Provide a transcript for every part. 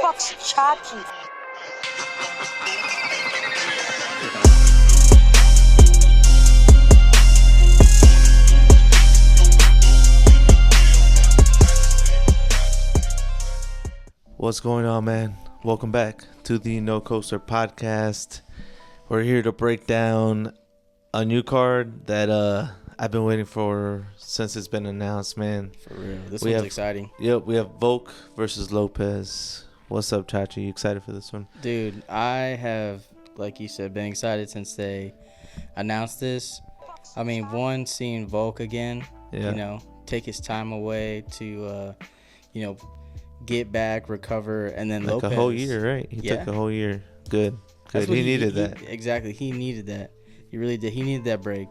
fuck's Chachi? What's going on, man? Welcome back to the No Coaster podcast. We're here to break down a new card that I've been waiting for since it's been announced, man. For real. This one's exciting. Yep, we have Volk versus Lopez. What's up, Chachi? You excited for this one? Dude, I have, like you said, been excited since they announced this. I mean, one, seeing Volk again, take his time away to, get back, recover, and then like Lopez. A whole year, right? He took a whole year. Good. He needed that. Exactly. He needed that. He really did. He needed that break.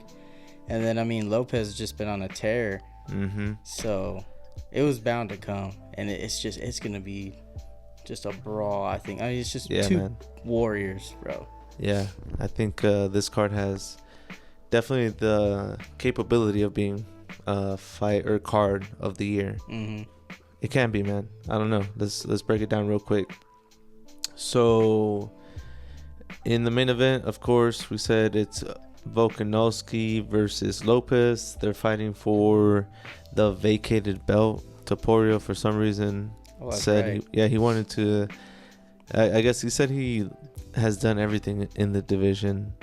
And then, I mean, Lopez has just been on a tear. Mm-hmm. So it was bound to come. And it's going to be just a brawl, I think. I mean, it's just two warriors, bro. Yeah. I think this card has definitely the capability of being a fight or card of the year. Mm-hmm. It can be, man. I don't know. Let's break it down real quick. So, in the main event, of course, we said it's Volkanovski versus Lopez. They're fighting for the vacated belt. Topuria, for some reason, said he wanted to. I guess he said he has done everything in the division.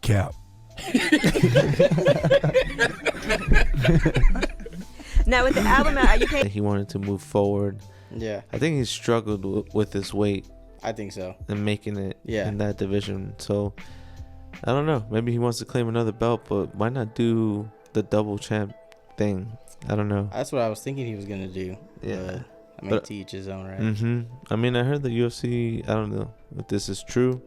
Cap. Now with the album out, are you paying? He wanted to move forward. Yeah. I think he struggled with his weight. I think so. And making it in that division. So, I don't know. Maybe he wants to claim another belt, but why not do the double champ thing? I don't know. That's what I was thinking he was going to do. Yeah. But to each his own, right? Mm-hmm. I mean, I heard the UFC, I don't know if this is true,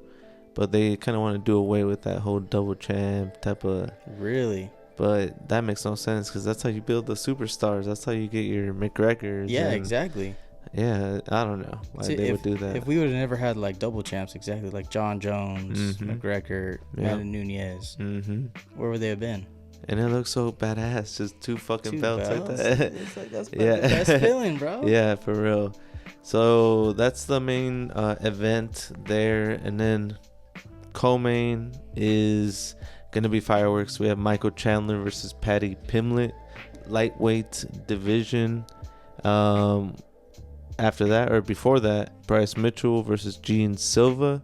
but they kind of want to do away with that whole double champ type of... Really? But that makes no sense because that's how you build the superstars. That's how you get your McGregors. Yeah, exactly. Yeah, I don't know why they would do that. If we would have never had like double champs, exactly like John Jones, McGregor, Amanda Nunes, where would they have been? And it looks so badass, just two belts like that. It's like that's the best feeling, bro. Yeah, for real. So that's the main event there, and then co-main is gonna be fireworks. We have Michael Chandler versus Paddy Pimblett, lightweight division. After that, or before that, Bryce Mitchell versus Gene Silva,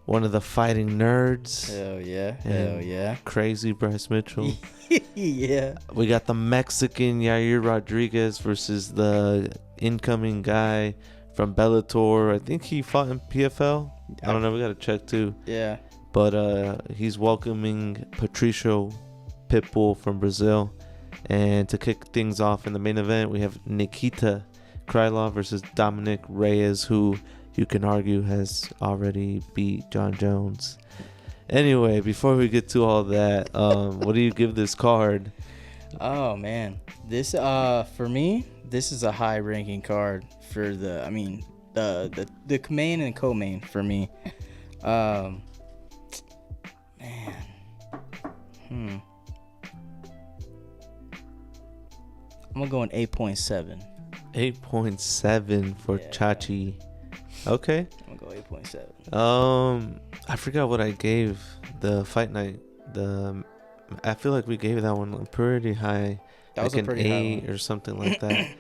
one of the fighting nerds. Hell yeah. Crazy Bryce Mitchell. Yeah. We got the Mexican Yair Rodriguez versus the incoming guy from Bellator. I think he fought in PFL. I don't know. We got to check too. Yeah. But he's welcoming Patricio Pitbull from Brazil. And to kick things off in the main event, we have Nikita Krylov versus Dominic Reyes, who you can argue has already beat John Jones. Anyway, before we get to all that, what do you give this card? Oh man, this for me, this is a high-ranking card for the main and co-main for me. Man, I'm gonna go in 8.7. 8.7 for Chachi. Okay. I'm gonna go 8.7. I forgot what I gave the fight night. I feel like we gave that one pretty high. That was like a pretty an high 8 one. or something like that.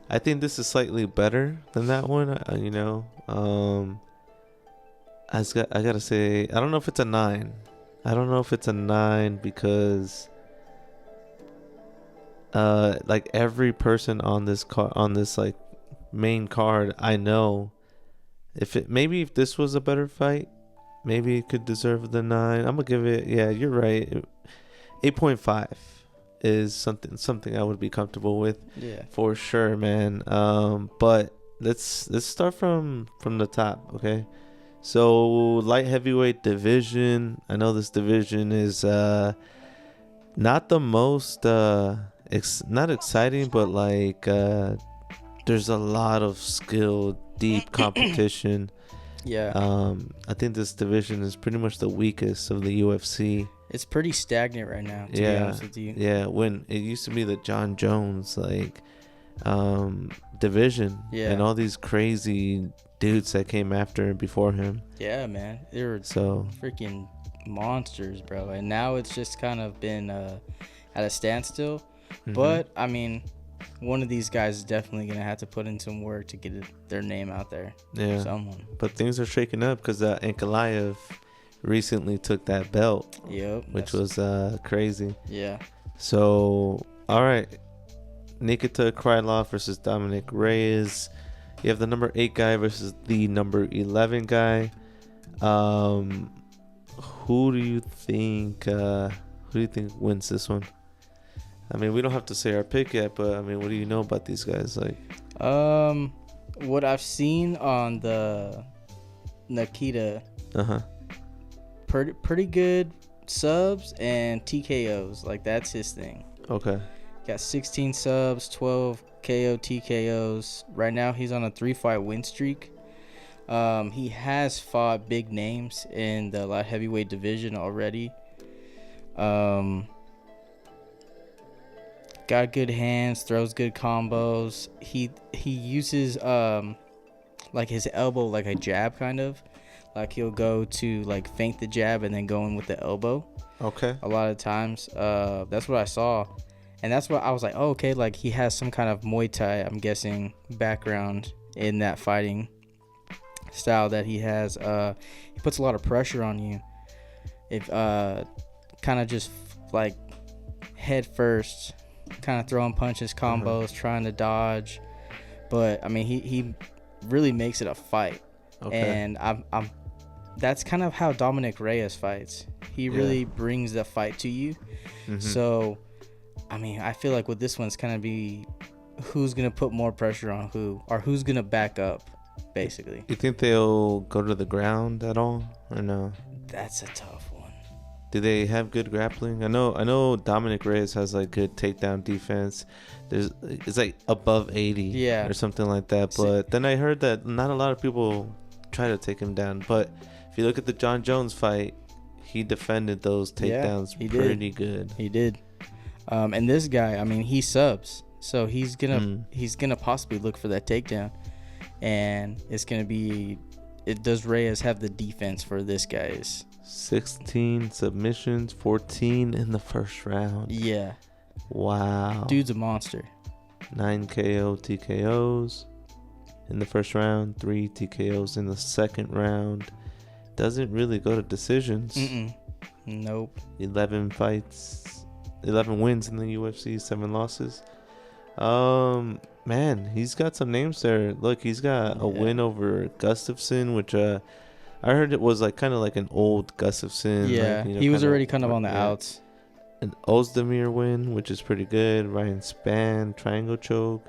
I think this is slightly better than that one. I gotta say, I don't know if it's a 9. I don't know if it's a 9 because like every person on this like main card, I know if this was a better fight, maybe it could deserve the 9. I'm gonna give it, yeah, you're right, 8.5 is something I would be comfortable with. Yeah, for sure, man. But let's start from the top, okay? So light heavyweight division, I know this division is not the most not exciting, but like there's a lot of skill, deep competition. Yeah. I think this division is pretty much the weakest of the UFC. It's pretty stagnant right now, to be honest with you. Yeah, when it used to be the John Jones division, and all these crazy dudes that came after and before him. Yeah, man. They were So freaking monsters, bro. And now it's just kind of been at a standstill. But, I mean, one of these guys is definitely going to have to put in some work to get their name out there. yeah. Someone. But things are shaking up because Ankalaev recently took that belt. Yep. Which was crazy. Yeah. So, all right. Nikita Krylov versus Dominic Reyes. You have the number 8 guy versus the number 11 guy. Who do you think wins this one? I mean, we don't have to say our pick yet, but I mean, what do you know about these guys? Like, what I've seen on the Nikita, pretty good subs and TKOs. Like, that's his thing. Okay. Got 16 subs, 12 KO TKOs. Right now, he's on a 3-fight win streak. He has fought big names in the light heavyweight division already. Got good hands, throws good combos. He uses like his elbow like a jab, kind of. Like, he'll go to like feint the jab and then go in with the elbow. Okay. A lot of times, that's what I saw, and that's what I was like, oh, okay. Like, he has some kind of Muay Thai, I'm guessing, background in that fighting style that he has. He puts a lot of pressure on you. If kind of just like head first, kind of throwing punches, combos, trying to dodge. But I mean, he really makes it a fight. Okay. And I'm that's kind of how Dominic Reyes fights. He really brings the fight to you. So I mean, I feel like with this one's kind of be who's gonna put more pressure on who, or who's gonna back up, basically. You think they'll go to the ground at all, or no? That's a tough one. Do they have good grappling? I know Dominic Reyes has like good takedown defense. It's like above 80 or something like that. But then I heard that not a lot of people try to take him down. But if you look at the John Jones fight, he defended those takedowns pretty good. He did. And this guy, I mean, he subs, so he's gonna possibly look for that takedown, and it's gonna be. Does Reyes have the defense for this guy's? 16 submissions, 14 in the first round. Yeah. Wow. Dude's a monster. 9 KO TKOs in the first round, 3 TKOs in the second round. Doesn't really go to decisions. Nope. 11 fights, 11 wins in the UFC, 7 losses. Man, he's got some names there. Look, he's got a win over Gustafsson, which I heard it was like kind of like an old Gustafsson. Yeah, like, he was already kind of on the outs. An Ozdemir win, which is pretty good. Ryan Spann, triangle choke.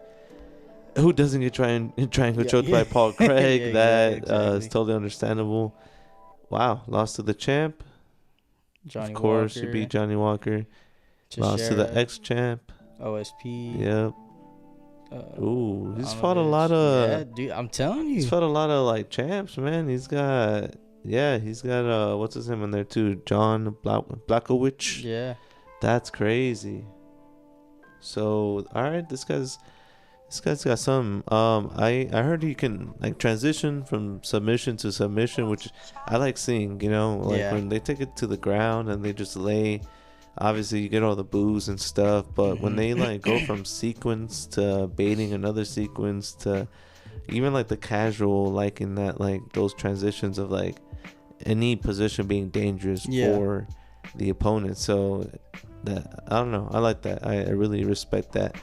Who doesn't get triangle choked by Paul Craig? Is totally understandable. Wow, lost to the champ. Johnny of course, Walker. He beat Johnny Walker. Lost to the ex-champ. OSP. Yep. He's fought a lot of. Yeah, dude, I'm telling you. He's fought a lot of like champs, man. He's got what's his name in there too? John Blachowicz. Yeah. That's crazy. So, all right, this guy's got some. I heard he can like transition from submission to submission, which I like seeing. You know, like when they take it to the ground and they just lay. Obviously, you get all the boos and stuff, but when they like go from sequence to baiting another sequence to even like the casual, like in that like those transitions of like any position being dangerous for the opponent. So that I don't know, I like that. I really respect that.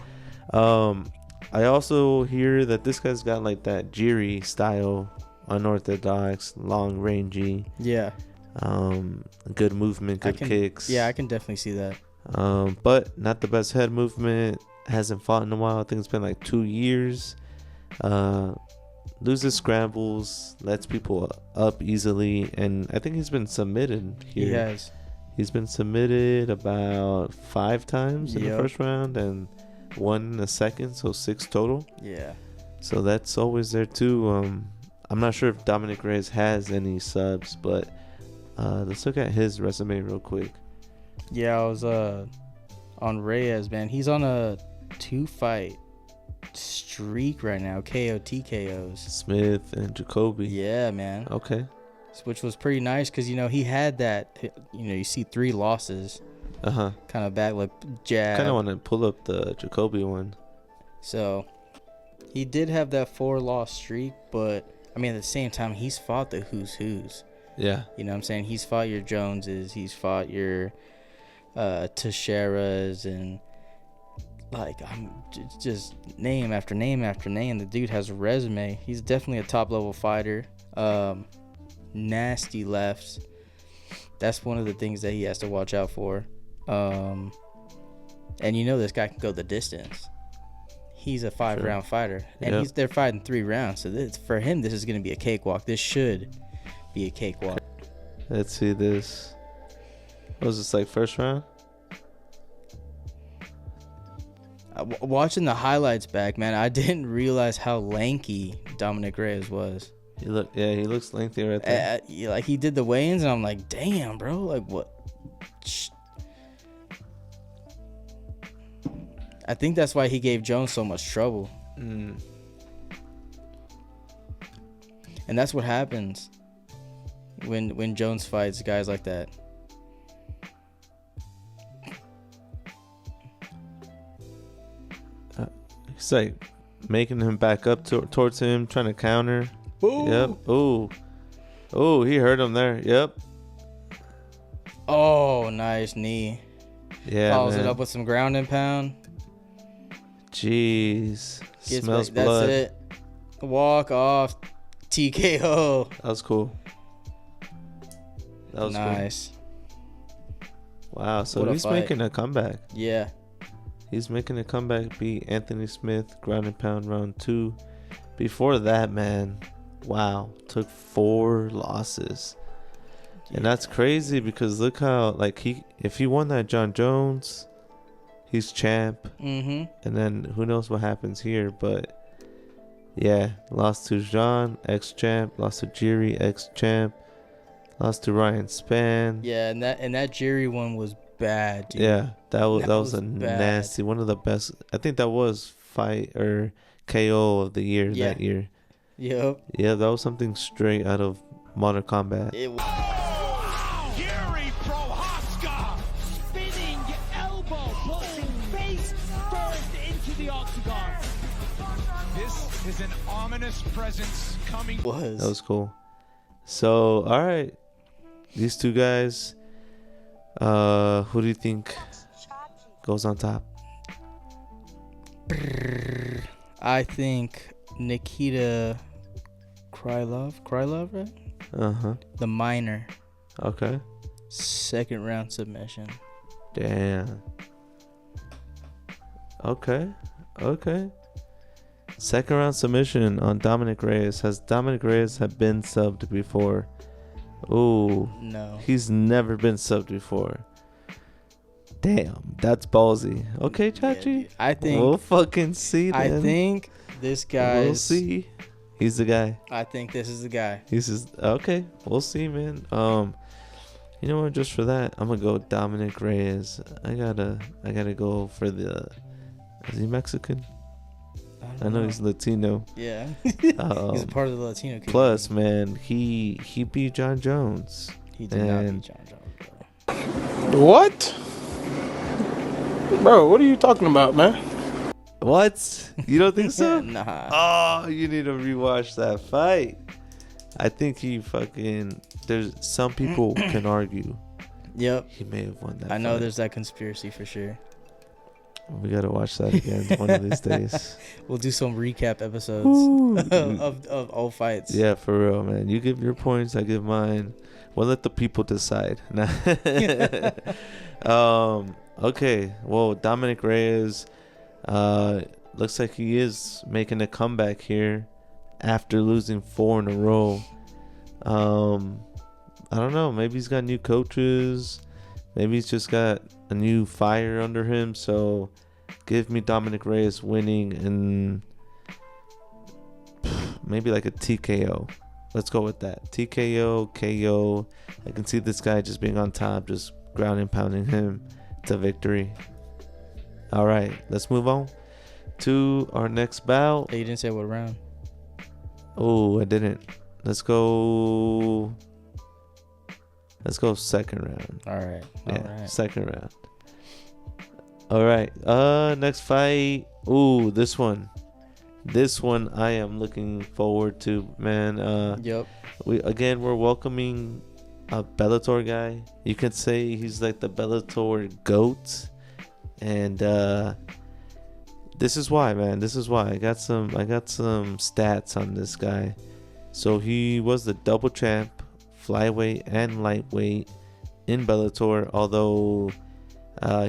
I also hear that this guy's got like that Jiri style, unorthodox, long rangey. Yeah. Good movement, good kicks. Yeah, I can definitely see that. But not the best head movement. Hasn't fought in a while. I think it's been like 2 years. Loses scrambles, lets people up easily, and I think he's been submitted here. He has. He's been submitted about 5 times in the first round and 1 in the second, so 6 total. Yeah. So that's always there too. I'm not sure if Dominic Reyes has any subs, but let's look at his resume real quick. Yeah, I was on Reyes, man. He's on a 2-fight streak right now. KO TKOs. Smith and Jacoby. Yeah, man. Okay. Which was pretty nice because, you know, he had that, you know, you see 3 losses. Kind of back, like, jab. Kind of want to pull up the Jacoby one. So, he did have that 4-loss streak, but, I mean, at the same time, he's fought the who's. Yeah. You know what I'm saying? He's fought your Joneses. He's fought your Teixeiras, and, like, I'm just name after name after name. The dude has a resume. He's definitely a top-level fighter. Nasty lefts. That's one of the things that he has to watch out for. And you know this guy can go the distance. He's a 5-round fighter, and they're fighting 3 rounds. So for him, this is going to be a cakewalk. This should be a cakewalk. Let's see this. What was this, like, first round? Watching the highlights back, man, I didn't realize how lanky Dominic Reyes was. He looks lengthy right there. Like, he did the weigh-ins, and I'm like, damn, bro, like, what? I think that's why he gave Jones so much trouble. And that's what happens when Jones fights guys like that. He's like making him back up towards him, trying to counter. Ooh. Yep. Ooh, he hurt him there. Yep. Oh, nice knee. Yeah, Follows man. it up with some ground and pound. Jeez. Smells back. blood. That's it. Walk off. TKO. That was cool. That was nice. Cool. Wow, so What a he's fight. making a comeback. Yeah. He's making a comeback. Beat Anthony Smith, ground and pound, round 2. Before that, man, wow, took 4 losses. Yeah. And that's crazy because look how, like, if he won that John Jones, he's champ. And then who knows what happens here, but yeah, lost to Jean, ex-champ, lost to Jiri, ex-champ, lost to Ryan Spann. Yeah, and that Jiri one was bad, dude. Yeah, that was a bad. nasty, one of the best. I think that was fight or KO of the year that year. Yep. Yeah, that was something straight out of Modern Combat. Yuri Prohaska spinning elbow, pushing face first into the octagon. This is an ominous presence coming. That was cool. So, all right, these 2 guys. Who do you think goes on top? I think Nikita Krylov, right? The minor. Okay. 2nd round submission. Damn. Okay. 2nd round submission on Dominic Reyes. Has Dominic Reyes have been subbed before? Ooh. No. He's never been subbed before. Damn, that's ballsy. Okay, Chachi. Yeah, I think we'll fucking see then. I think this guy. We'll see. He's the guy. I think this is the guy. He's just okay. We'll see, man. You know what? Just for that, I'm gonna go Dominic Reyes. I gotta go for the. Is he Mexican? I know he's Latino. Yeah. He's a part of the Latino community. Plus, man, he beat John Jones. He did not beat John Jones, bro. What? Bro, what are you talking about, man? What? You don't think so? Nah. Oh, you need to rewatch that fight. I think he fucking. There's some people can argue. Yep. He may have won that. I know fight. there's that conspiracy for sure. We gotta watch that again one of these days. We'll do some recap episodes of all fights. Yeah, for real, man. You give your points, I give mine. We'll let the people decide. Okay. Well, Dominic Reyes, looks like he is making a comeback here after losing 4 in a row. I don't know. Maybe he's got new coaches. Maybe he's just got a new fire under him. So give me Dominic Reyes winning and maybe like a TKO. Let's go with that. TKO, KO. I can see this guy just being on top, just ground and pounding him to victory. All right, let's move on to our next bout. Hey, you didn't say what round. Oh, I didn't. Let's go second round. All right. Yeah, second round. All right. Next fight. Ooh, this one I am looking forward to, man. Yep. We're welcoming a Bellator guy. You could say he's like the Bellator GOAT. And this is why, man. This is why I got some stats on this guy. So he was the double champ, flyweight and lightweight in Bellator, although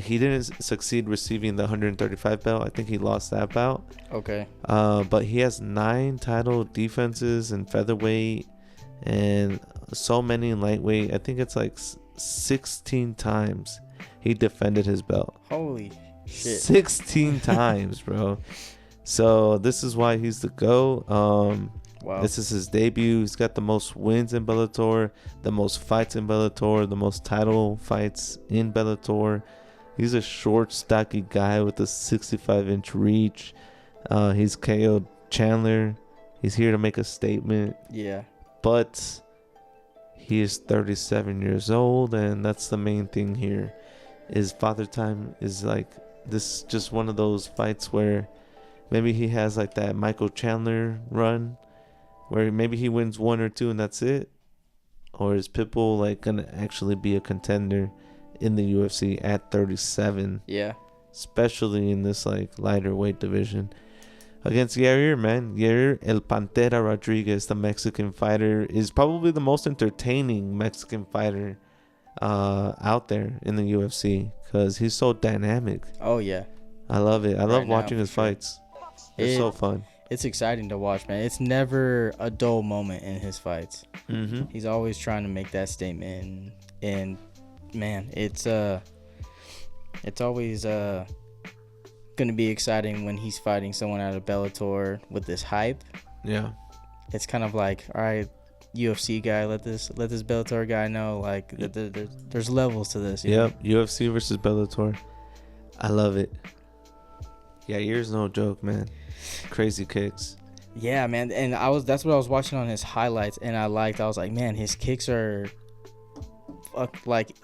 he didn't succeed receiving the 135 belt. I think he lost that bout. Okay. But he has 9 title defenses in featherweight and so many in lightweight. I think it's like 16 times he defended his belt. Holy shit. 16 times, bro. So this is why he's the GOAT. Wow. This is his debut. He's got the most wins in Bellator, the most fights in Bellator, the most title fights in Bellator. He's a short, stocky guy with a 65-inch reach. He's KO'd Chandler. He's here to make a statement. Yeah. But he is 37 years old, and that's the main thing here. His father time is like this, just one of those fights where maybe he has like that Michael Chandler run, where maybe he wins 1 or 2 and that's it. Or is Pitbull like gonna actually be a contender in the UFC at 37? Yeah. Especially in this like lighter weight division. Against Yair, man. Yair El Pantera Rodriguez, the Mexican fighter, is probably the most entertaining Mexican fighter out there in the UFC because he's so dynamic. Oh, yeah. I love it. I love Right now, watching his for sure. fights. They're so fun. It's exciting to watch, man. It's never a dull moment in his fights. Mm-hmm. He's always trying to make that statement, and man, it's always gonna be exciting when he's fighting someone out of Bellator with this hype. Yeah. It's kind of like, all right, UFC guy, let this Bellator guy know, like, there's levels to this. Yep. UFC versus Bellator. I love it. Yair's no joke, man. Crazy kicks. Yeah, man, and that's what I was watching on his highlights, and I was like, man, his kicks are like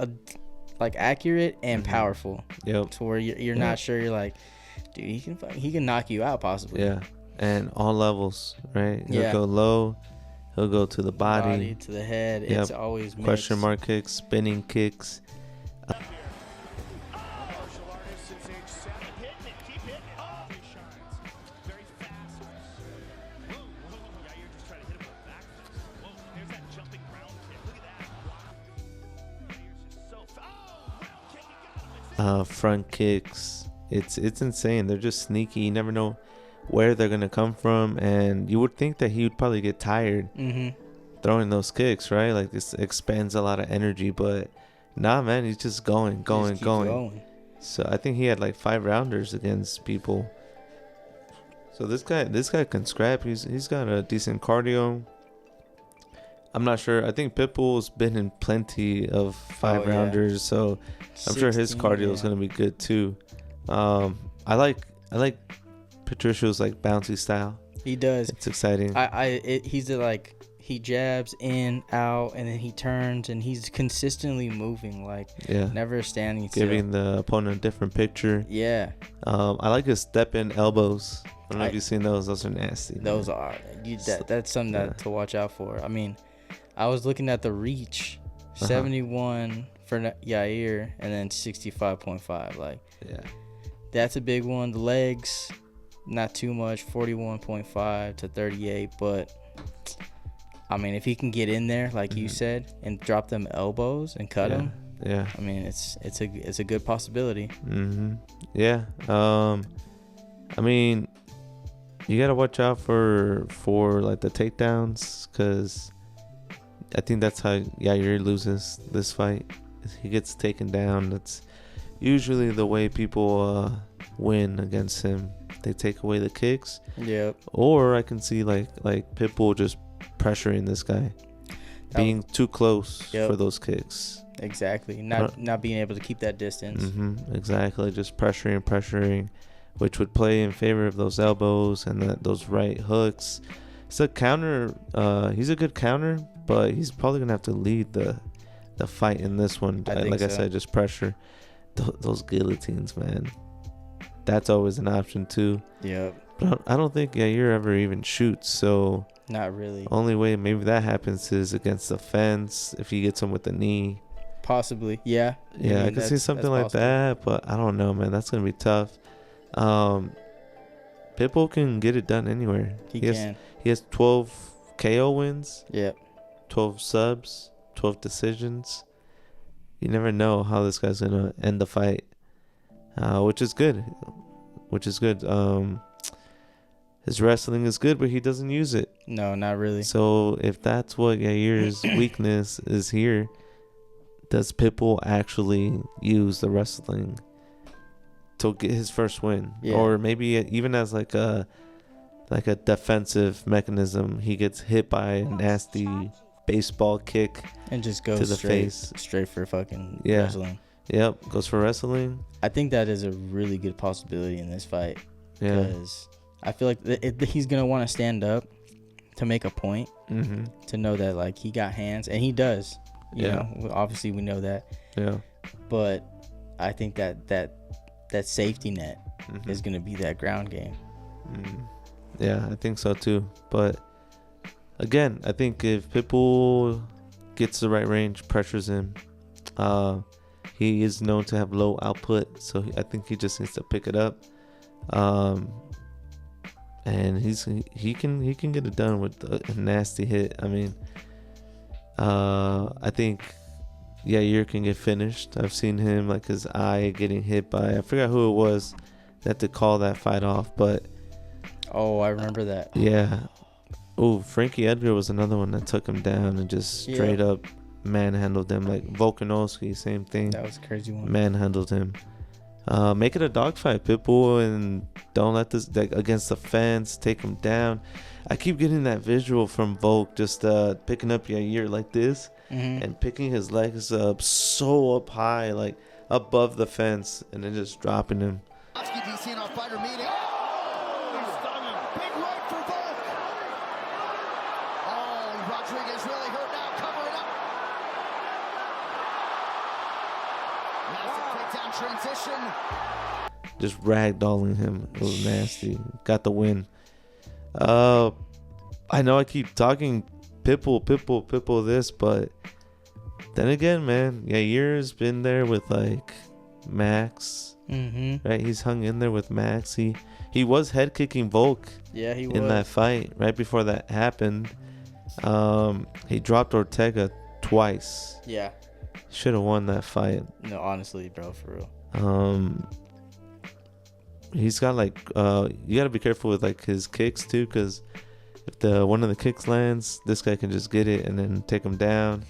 accurate and powerful. Yep. To where you're not sure. You're like, dude, he can knock you out possibly. Yeah, and all levels, right? He'll Yeah. go low. He'll go to the body to the head. Yep. It's always mixed. Question mark kicks, spinning kicks. Front kicks. It's insane. They're just sneaky. You never know where they're gonna come from, and you would think that he would probably get tired throwing those kicks, right? Like this expends a lot of energy, but nah, man, he's just going. So I think he had like 5 rounders against people. So this guy can scrap. He's got a decent cardio. I'm not sure. I think Pitbull's been in plenty of 5 rounders, so I'm sure his cardio is gonna be good too. I like Patricio's like bouncy style. He does. It's exciting. He's like, he jabs in, out, and then he turns, and he's consistently moving, like never standing still. Giving the opponent a different picture. Yeah. I like his step in elbows. I don't know if you've seen those. Those are nasty. Those are. That's something to watch out for. I mean, I was looking at the reach, 71 for Yair, and then 65.5. Like, that's a big one. The legs, not too much, 41.5 to 38. But I mean, if he can get in there, like you said, and drop them elbows and cut them, I mean, it's a good possibility. Yeah. I mean, you gotta watch out for like the takedowns, because I think that's how Yair loses this fight. He gets taken down. That's usually the way people win against him. They take away the kicks. Yep. Or I can see like Pitbull just pressuring this guy, being too close for those kicks. Exactly. Not being able to keep that distance. Exactly. Just pressuring. which would play in favor of those elbows and those right hooks. It's a counter. He's a good counter, but he's probably gonna have to lead the fight in this one. Like I said, just pressure. Those guillotines, man. That's always an option too. Yep. But I don't think Yair ever even shoots. So not really. Only way maybe that happens is against the fence if he gets him with the knee. Possibly, yeah. Yeah, I could see something like that, but I don't know, man. That's gonna be tough. Pitbull can get it done anywhere. He can. He has 12 KO wins. Yep. 12 subs, 12 decisions. You never know how this guy's gonna end the fight, which is good. His wrestling is good, but he doesn't use it. No, not really. So if that's what Yair's weakness is here, does Pitbull actually use the wrestling to get his first win? Yeah. Or maybe even as like a defensive mechanism, he gets hit by a nasty baseball kick and just goes to the face, straight for fucking wrestling. Yep, goes for wrestling. I think that is a really good possibility in this fight. Yeah, because I feel like he's gonna want to stand up to make a point, to know that like he got hands, and he does. You know, obviously we know that. Yeah. But I think that safety net is gonna be that ground game. Yeah, I think so too. But again, I think if Pitbull gets the right range, pressures him, he is known to have low output, so I think he just needs to pick it up. And he can get it done with a nasty hit. I mean, I think Yair can get finished. I've seen him, like his eye getting hit by, I forgot who it was that had to call that fight off, but oh, I remember that. Yeah. Oh, Frankie Edgar was another one that took him down and just straight up manhandled him. Like Volkanovski, same thing. That was a crazy one. Manhandled him. Make it a dogfight, Pitbull, and don't let this against the fence take him down. I keep getting that visual from Volk just picking up Yair like this and picking his legs up so up high, like above the fence, and then just dropping him. Transition. Just ragdolling him. It was nasty. Got the win. I know I keep talking Pitbull this, but then again, man, Yair's been there with like Max. Right? He's hung in there with Max. He was head kicking Volk. Yeah, he was in that fight right before that happened. He dropped Ortega twice. Yeah. Should have won that fight. No, honestly, bro, for real. He's got like you gotta be careful with like his kicks too, because if one of the kicks lands, this guy can just get it and then take him down.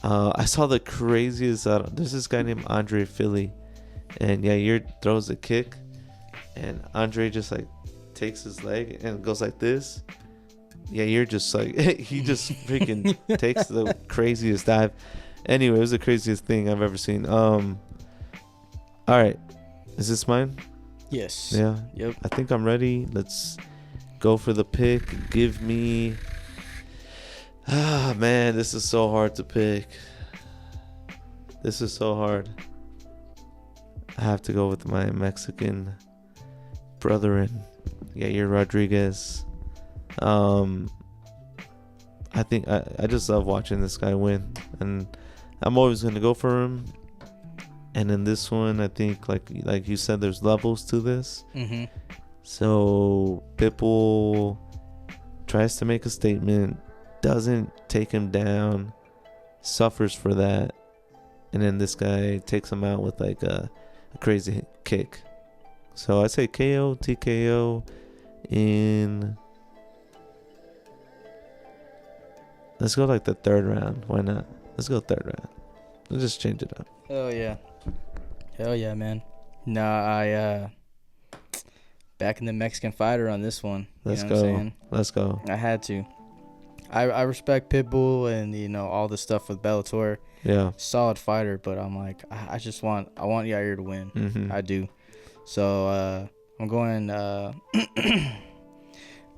I saw the craziest. There's this guy named Andre Philly, and Yair throws a kick, and Andre just like takes his leg and goes like this. Yair just like he just freaking takes the craziest dive. Anyway, it was the craziest thing I've ever seen. All right, is this mine? Yes. Yeah. Yep. I think I'm ready. Let's go for the pick. Give me. Ah, man, this is so hard to pick. This is so hard. I have to go with my Mexican brethren, Yair Rodriguez. I think I just love watching this guy win, and I'm always gonna go for him. And in this one, I think like you said, there's levels to this. So Pitbull tries to make a statement, doesn't take him down, suffers for that, and then this guy takes him out with like a crazy kick. So I say KO, TKO in. Let's go like the third round. Why not? Let's go third round. Let's just change it up. Hell yeah, man. Nah, I back in the Mexican fighter on this one. Let's know go. What I'm saying? Let's go. I had to. I respect Pitbull and all the stuff with Bellator. Yeah. Solid fighter, but I'm like I want Yair to win. I do. So I'm going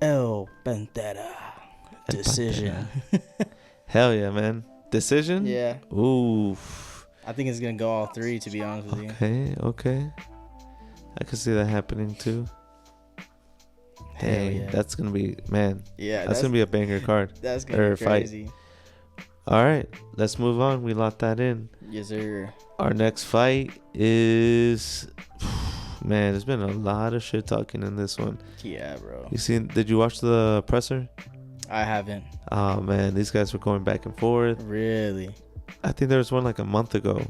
El Pantera decision. Hell yeah, man. Decision? Yeah. Ooh. I think it's gonna go all three, to be honest with you. Okay. I can see that happening too. Hell Dang, yeah. that's gonna be, man. Yeah, That's gonna be a banger card. That's gonna be crazy. Fight. All right, let's move on. We locked that in. Yes, sir. Our next fight is, man. There's been a lot of shit talking in this one. Yeah, bro. Did you watch the presser? I haven't. Oh man, these guys were going back and forth. Really? I think there was one like a month ago.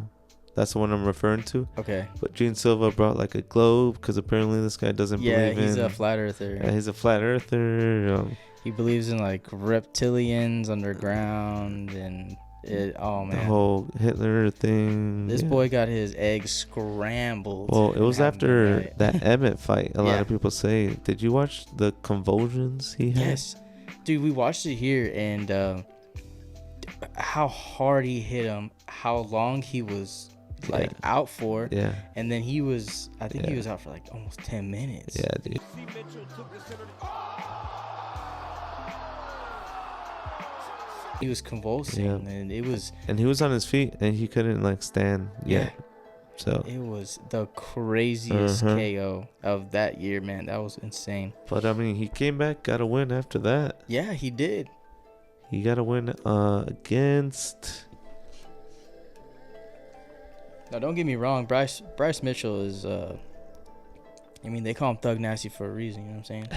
That's the one I'm referring to. Okay. But Gene Silva brought like a globe because apparently this guy doesn't believe in. Yeah, he's a flat earther. Yeah, he's a flat earther. He believes in like reptilians underground and it. Oh man. The whole Hitler thing. This boy got his eggs scrambled. Well, it was after right. that Emmett fight. A lot Yeah. of people say. Did you watch the convulsions he had? Yes, dude. We watched it here and how hard he hit him. How long he was like out for. Yeah. And then he was. I think he was out for like almost 10 minutes. Yeah, dude. He was convulsing, and it was. And he was on his feet, and he couldn't like stand yet. So it was the craziest KO of that year, man. That was insane. But I mean, he came back, got a win after that. Yeah, he did. He got a win against. Now, don't get me wrong. Bryce Mitchell is. I mean, they call him Thug Nasty for a reason. You know what I'm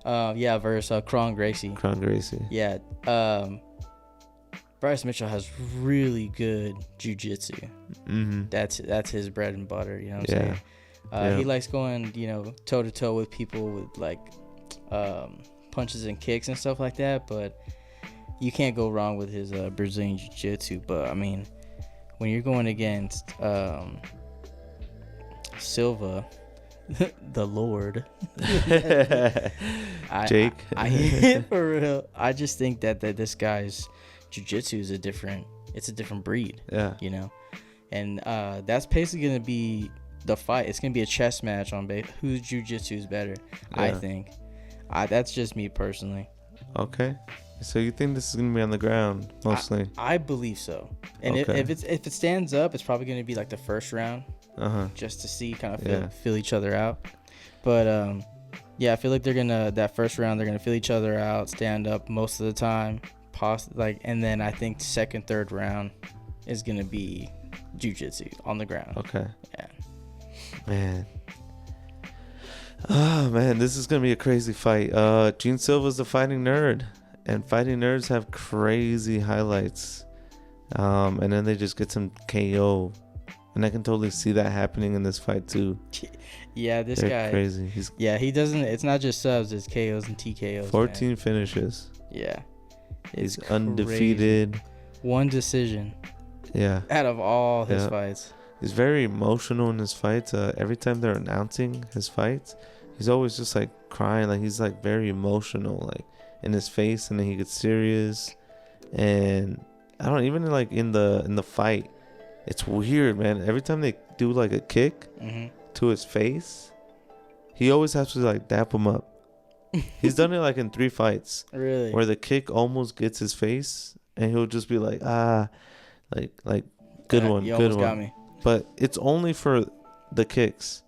saying? Yeah, versus Kron Gracie. Yeah. Bryce Mitchell has really good jiu-jitsu. Mm-hmm. That's his bread and butter. You know what I'm saying? He likes going, toe to toe with people with like punches and kicks and stuff like that. But you can't go wrong with his Brazilian jiu-jitsu. But I mean, when you're going against Silva, the Lord, Jake, for real, I just think that this guy's jiu-jitsu is a different breed. Yeah. And that's basically gonna be the fight. It's gonna be a chess match on whose jiu-jitsu is better. Yeah. I think. That's just me personally. Okay. So you think this is gonna be on the ground mostly? I believe so. And if it stands up, it's probably gonna be like the first round. Just to see, kind of feel each other out. But I feel like that first round they're gonna feel each other out, stand up most of the time, and then I think second, third round is gonna be jiu-jitsu on the ground. Okay. Yeah. Man. Oh man, this is gonna be a crazy fight. Gene Silva's the fighting nerd, and fighting nerds have crazy highlights. And then they just get some KO. And I can totally see that happening in this fight too. Yeah, They're guy crazy. He doesn't. It's not just subs. It's KOs and TKOs. 14 man. Finishes. Yeah, he's undefeated. One decision. Yeah. Out of all his fights. He's very emotional in his fights. Every time they're announcing his fights, he's always just like crying. Like he's like very emotional, like in his face, and then he gets serious. And I don't even like in the fight. It's weird, man. Every time they do like a kick to his face, he always has to like dap him up. He's done it like in 3 fights. Really? Where the kick almost gets his face, and he'll just be like, like good one, you good almost one. got me. But it's only for the kicks.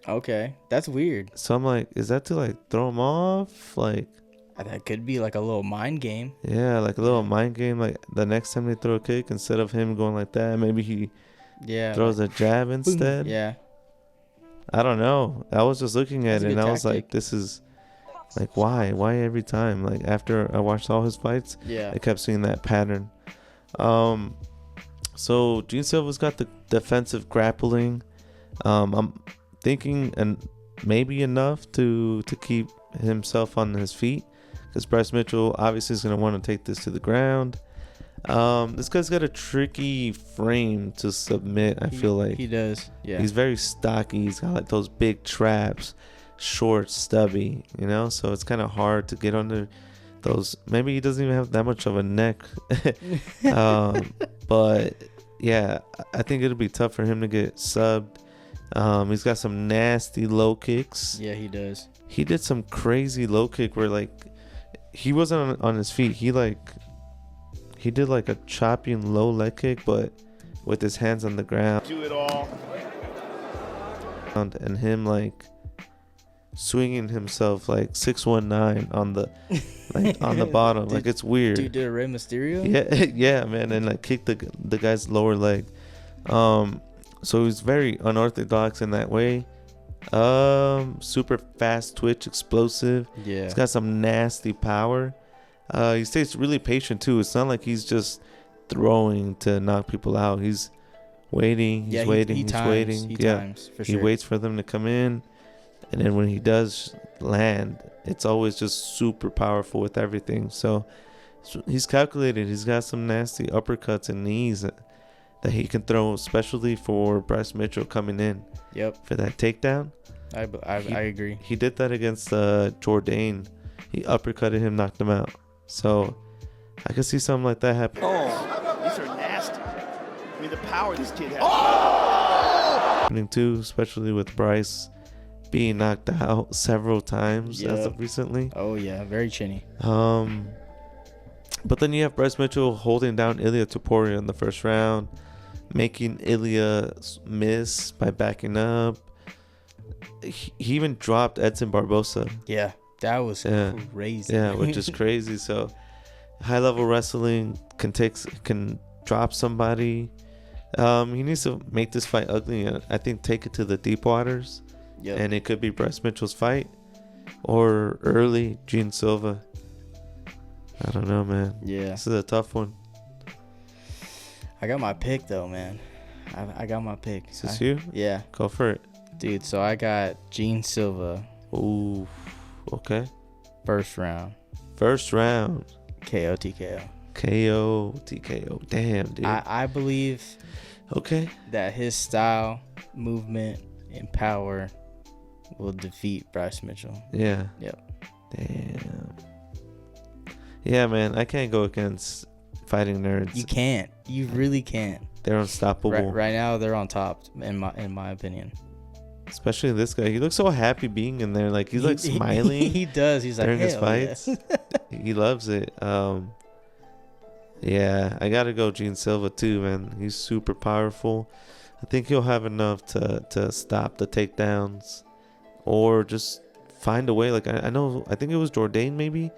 Okay, that's weird. So I'm like, is that to like throw him off? Like, that could be like a little mind game. Yeah, like a little mind game. Like the next time they throw a kick, instead of him going like that, maybe he throws a jab instead. Yeah. I don't know. I was just looking at it and I was like, this is like, why every time? Like after I watched all his fights, I kept seeing that pattern. So Gene Silva's got the defensive grappling. I'm thinking and maybe enough to keep himself on his feet. Because Bryce Mitchell obviously is going to want to take this to the ground. This guy's got a tricky frame to submit, I feel like. He does, yeah. He's very stocky. He's got like those big traps, short, stubby, so it's kind of hard to get under those. Maybe he doesn't even have that much of a neck. But, yeah, I think it'll be tough for him to get subbed. He's got some nasty low kicks. Yeah, he does. He did some crazy low kick where like he wasn't on his feet. He did like a chopping low leg kick, but with his hands on the ground. Do it all. And him like swinging himself like 619 on the on the bottom. Like it's weird. Dude did a Rey Mysterio? Yeah, yeah, man, and like kicked the guy's lower leg. So he's very unorthodox in that way. Super fast twitch, explosive. Yeah. He's got some nasty power. He stays really patient too. It's not like he's just throwing to knock people out. He's waiting. He's waiting. He's waiting. He Yeah. times, for He sure. waits for them to come in, and then when he does land, it's always just super powerful with everything. So he's calculated. He's got some nasty uppercuts and knees that he can throw, especially for Bryce Mitchell coming in. Yep. For that takedown. I agree. He did that against Jourdain. He uppercutted him, knocked him out. So I could see something like that happen. Oh, these are nasty. I mean, the power this kid has. Happening too, especially with Bryce being knocked out several times as of recently. Oh yeah, very chinny. But then you have Bryce Mitchell holding down Ilia Topuria in the first round, making Ilia miss by backing up. He even dropped Edson Barbosa. Yeah, that was crazy. Yeah, which is crazy. So high level wrestling can drop somebody. He needs to make this fight ugly and I think take it to the deep waters. Yep. And it could be Bryce Mitchell's fight or early Gene Silva. I don't know, man. Yeah. This is a tough one. I got my pick though, man. I got my pick. Is this you? Yeah. Go for it. Dude, so I got Gene Silva. Ooh. Okay. First round. First round. KO TKO. KO TKO. Damn, dude. I believe that his style, movement, and power will defeat Bryce Mitchell. Yeah. Yep. Damn. Yeah, man. I can't go against fighting nerds. You can't. You really can't. They're unstoppable. Right now, they're on top, in my opinion. Especially this guy. He looks so happy being in there. Like he's like smiling. He does. He's during like his fights. He loves it. Yeah, I gotta go Gene Silva too, man. He's super powerful. I think he'll have enough to stop the takedowns, or just find a way. Like I think it was Jourdain maybe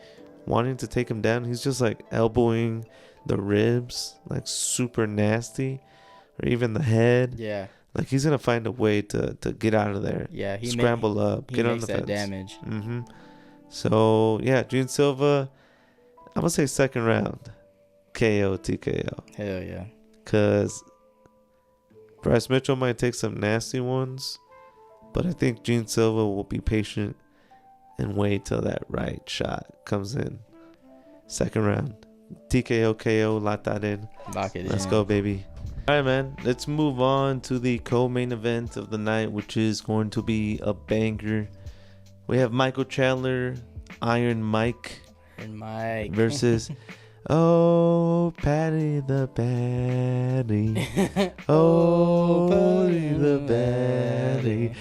wanting to take him down. He's just like elbowing the ribs, like super nasty, or even the head. Yeah. Like he's gonna find a way to get out of there. Yeah, he scramble up, get on the that fence. damage. So yeah, Gene Silva. I'm gonna say second round, KO TKO. Hell yeah. Cause Bryce Mitchell might take some nasty ones, but I think Gene Silva will be patient and wait till that right shot comes in. Second round, TKO KO. Lock that in. Lock it in. Let's go, baby. All right, man. Let's move on to the co-main event of the night, which is going to be a banger. We have Michael Chandler, Iron Mike, versus oh Patty the Batty, oh Patty the Batty.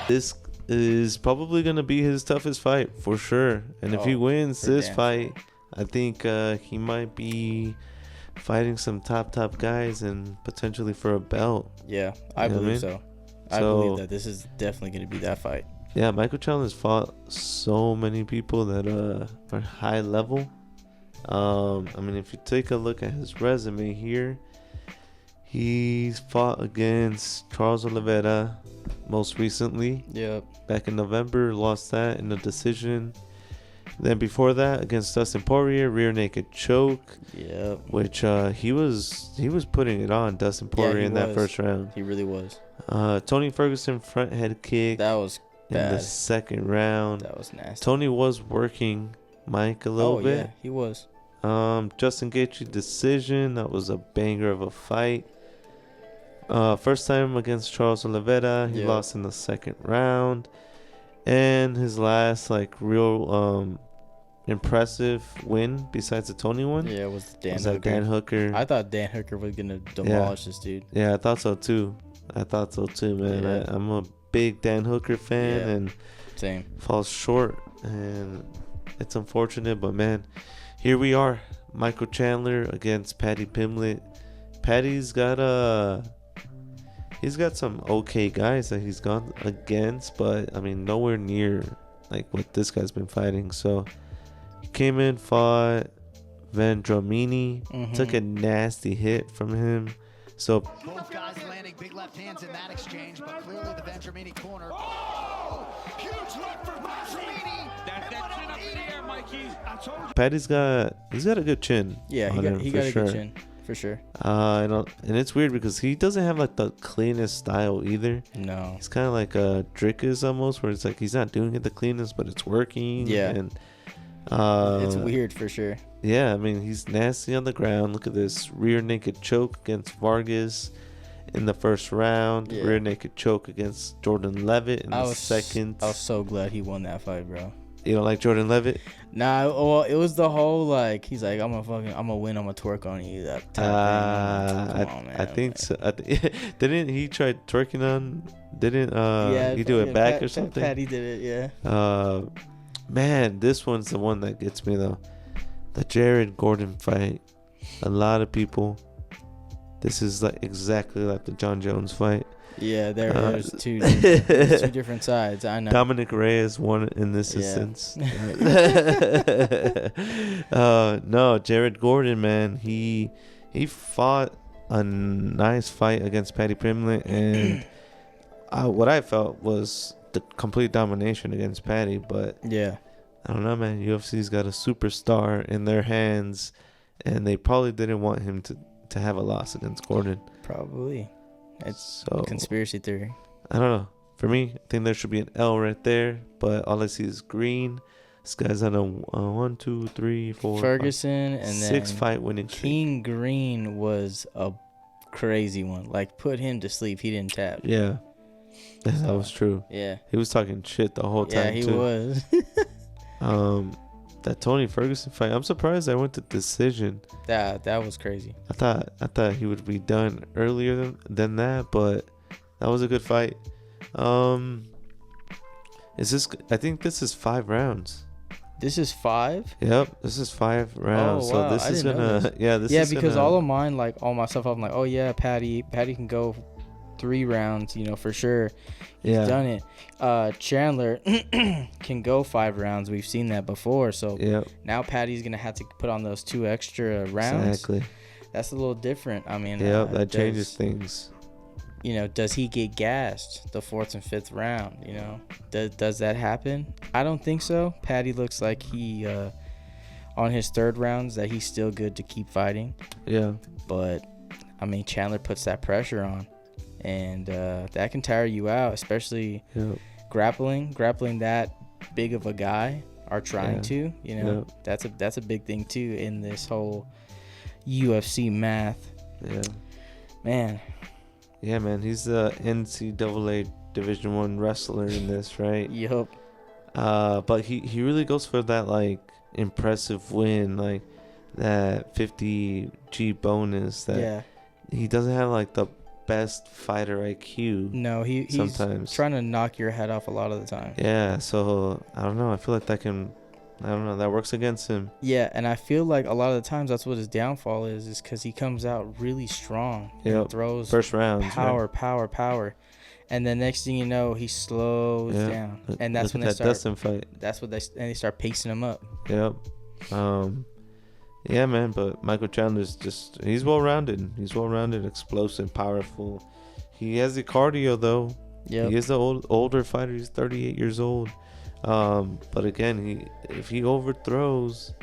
This is probably going to be his toughest fight for sure. And if he wins this fight, I think he might be fighting some top guys and potentially for a belt. Yeah, I believe so. I believe that this is definitely going to be that fight. Yeah, Michael Chandler's fought so many people that are high level. I mean, if you take a look at his resume here, he's fought against Charles Oliveira most recently. Yep. Back in November, lost that in a decision. Then before that, against Dustin Poirier, rear naked choke. Yep. Which he was putting it on Dustin Poirier in that first round. He really was. Tony Ferguson front head kick. That was bad. In the second round. That was nasty. Tony was working Mike a little bit. Yeah, he was. Justin Gaethje decision. That was a banger of a fight. First time against Charles Oliveira. He lost in the second round. And his last like real impressive win besides the Tony one. Yeah, it was the Was that Dan Hooker? I thought Dan Hooker was gonna demolish this dude. Yeah, I thought so too. Man. Yeah. I'm a big Dan Hooker fan, Yeah. and Same. falls short, and it's unfortunate. But man, here we are. Michael Chandler against Paddy Pimblett. Paddy's got he's got some okay guys that he's gone against, but I mean nowhere near like what this guy's been fighting. So he came in, fought Vendramini, took a nasty hit from him. So Both guys landing big left hands in that exchange, but clearly the Vendramini corner. Huge left for Vendramini. That chin up in the air, Mikey. I told you. Paddy's got a good chin. Yeah, on him he for got a sure. good chin for sure. And it's weird because he doesn't have like the cleanest style either. No. It's kind of like a Drickus almost, where it's like he's not doing it the cleanest, but it's working. Yeah. And It's weird for sure. yeah, I mean he's nasty on the ground. Look at this rear naked choke against Vargas in the first round. Yeah. Rear naked choke against Jordan Levitt in the second. I was so glad he won that fight, bro. You don't like Jordan Levitt? Nah, well, it was the whole like he's like I'm gonna win, I'm gonna twerk on you. That type thing. Come on, man. I think so. Didn't he try twerking on? Didn't Yeah, he do it back or something? Patty did it, yeah. Man, this one's the one that gets me though. The Jared Gordon fight. A lot of people. This is like exactly like the John Jones fight. Yeah, there's two different sides. I know. Dominic Reyes won in this Yeah. instance. No, Jared Gordon, man, he fought a nice fight against Paddy Pimblett, and what I felt was the complete domination against Paddy. But Yeah. I don't know, man. UFC's got a superstar in their hands, and they probably didn't want him to have a loss against Gordon. Probably. It's So conspiracy theory. I don't know. For me, I think there should be an L right there, but all I see is green. This guy's on a 1, 2, 3, 4, Ferguson 5, and 6 then fight winning streak. King Green was a crazy one. Like put him to sleep. He didn't tap. Yeah, that was true. Yeah. He was talking shit the whole time. Yeah, he too. was. That Tony Ferguson fight. I'm surprised I went to decision. that was crazy. I thought he would be done earlier than that, but that was a good fight. Is this? I think this is 5 rounds. This is 5. Yep, this is 5 rounds. wow, So this I is didn't know gonna. this. Yeah, this Yeah, is because gonna, all of mine, like all my stuff, I'm like, oh yeah, Patty can go 3 rounds, for sure. He's done it. Chandler can go 5 rounds. We've seen that before. So Yep. now Patty's gonna have to put on those 2 extra rounds. Exactly. That's a little different. I mean, Yep, that changes things. Does he get gassed the 4th and 5th round? Does that happen? I don't think so. Patty looks like he on his 3rd rounds that he's still good to keep fighting. Yeah. But I mean, Chandler puts that pressure on, and that can tire you out, especially Yep. grappling that big of a guy are trying to. Yep. That's a big thing too in this whole UFC math. Yeah. Man. Yeah, man. He's the NCAA Division I wrestler in this, right? Yup. But he really goes for that like impressive win, like that 50G bonus. That Yeah. he doesn't have like the best fighter IQ. No, he's sometimes trying to knock your head off a lot of the time. Yeah, so I don't know. I feel like that works against him. Yeah, and I feel like a lot of the times that's what his downfall is because he comes out really strong and throws first round power, and then next thing you know he slows down, and that's when they start. Dustin fight. That's what they start pacing him up. Yep. Yeah, man. But Michael Chandler's he's well rounded. He's well rounded, explosive, powerful. He has the cardio though. Yeah. He is the older fighter. He's 38 years old. But again, if he overthrows,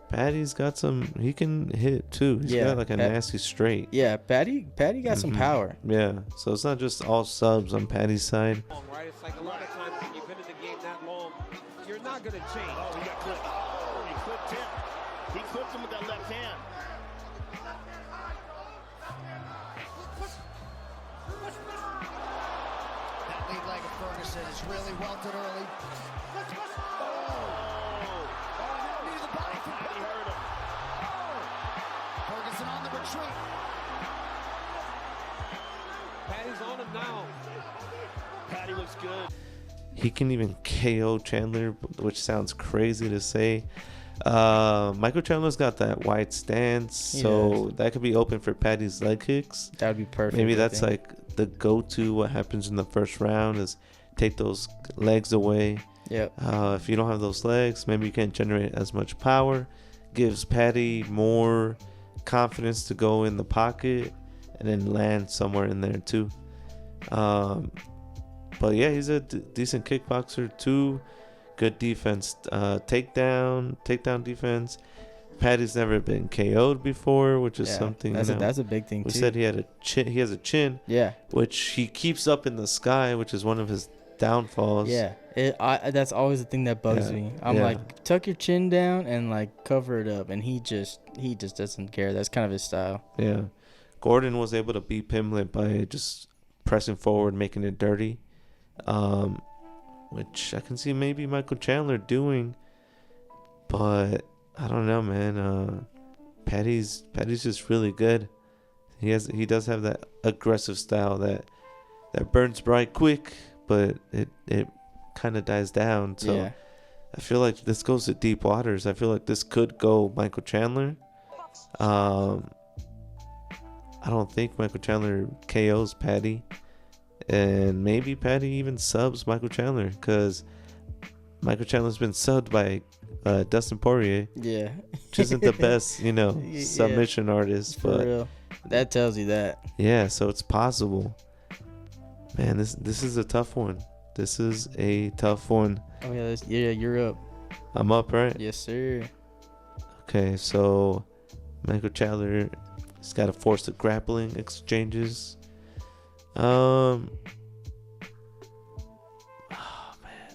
Patty's got some. He can hit too. He's got like a nasty straight. Yeah, Patty got some power. Yeah, so it's not just all subs on Patty's side. Right? It's like a lot of times when you've been in the game that long, you're not gonna change. Oh, he got clipped. Oh, he clipped him. He clipped him with that left hand. That lead leg of Ferguson is really welted early. Knee to the body from Butler. Ferguson on the retreat. Patty's on him now. Patty looks good. He can even KO Chandler, which sounds crazy to say. Michael Chandler's got that wide stance, so that could be open for Patty's leg kicks. That would be perfect. Maybe that's like the go-to. What happens in the first round is take those legs away. Yep. If you don't have those legs, maybe you can't generate as much power. Gives Patty more confidence to go in the pocket and then land somewhere in there too. But yeah, he's a decent kickboxer too. Good defense, takedown defense. Patty's never been KO'd before, which is something. That's a big thing we too. We said he had a chin. He has a chin. Yeah. Which he keeps up in the sky, which is one of his downfalls. Yeah. That's always the thing that bugs me. I'm like, tuck your chin down and like cover it up, and he just doesn't care. That's kind of his style. Yeah. Gordon was able to beat Pimblett by just pressing forward, making it dirty. Which I can see maybe Michael Chandler doing, but I don't know, man. Patty's just really good. He does have that aggressive style that burns bright quick, but it kind of dies down. So I feel like this goes to deep waters. I feel like this could go Michael Chandler. I don't think Michael Chandler KOs Patty. And maybe Patty even subs Michael Chandler, because Michael Chandler's been subbed by Dustin Poirier. Yeah. Which isn't the best, submission artist. For but real. That tells you that. Yeah, so it's possible. Man, this is a tough one. This is a tough one. Oh, yeah, you're up. I'm up, right? Yes, sir. Okay, so Michael Chandler has got to force the grappling exchanges. Oh man,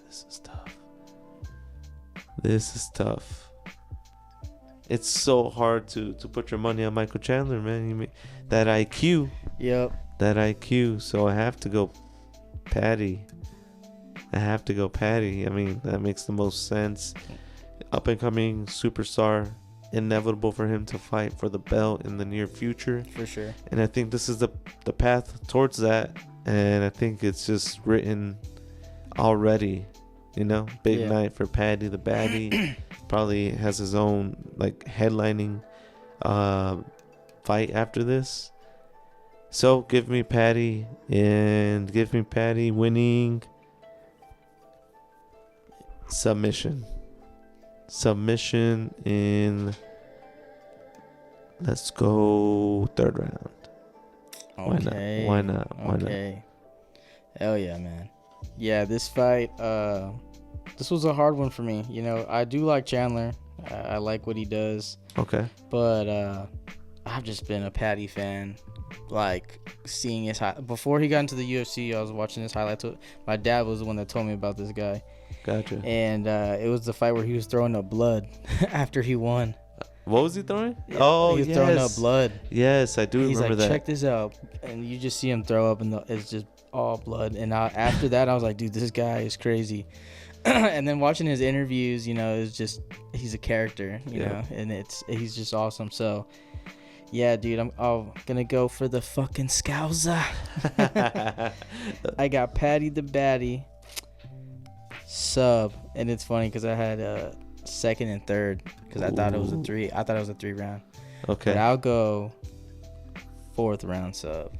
this is tough. It's so hard to put your money on Michael Chandler, man. That IQ. Yep. That IQ. So I have to go Patty. I mean, that makes the most sense. Up and coming superstar. Inevitable for him to fight for the belt in the near future. For sure. And I think this is the path towards that. And I think it's just written already. Big night for Patty the Baddie. Probably has his own headlining fight after this. So give me Patty, and give me Patty winning submission in, let's go, third round. Okay. Why not? Hell yeah, man. Yeah, this fight, this was a hard one for me. I do like Chandler. I like what he does. Okay. But I've just been a Patty fan. Seeing his before he got into the UFC, I was watching his highlights. My dad was the one that told me about this guy. Gotcha. And it was the fight where he was throwing up blood after he won. What was he throwing? He was throwing up blood. Yes, I do remember that. Check this out. And you just see him throw up, and it's just all blood. And after that, I was like, dude, this guy is crazy. And then watching his interviews, it's just, he's a character, you know, and he's just awesome. So, yeah, dude, I'm gonna go for the fucking Scouser. I got Patty the Baddie sub, and it's funny because I had second and third because I thought it was a 3 round. Okay. But I'll go fourth round sub.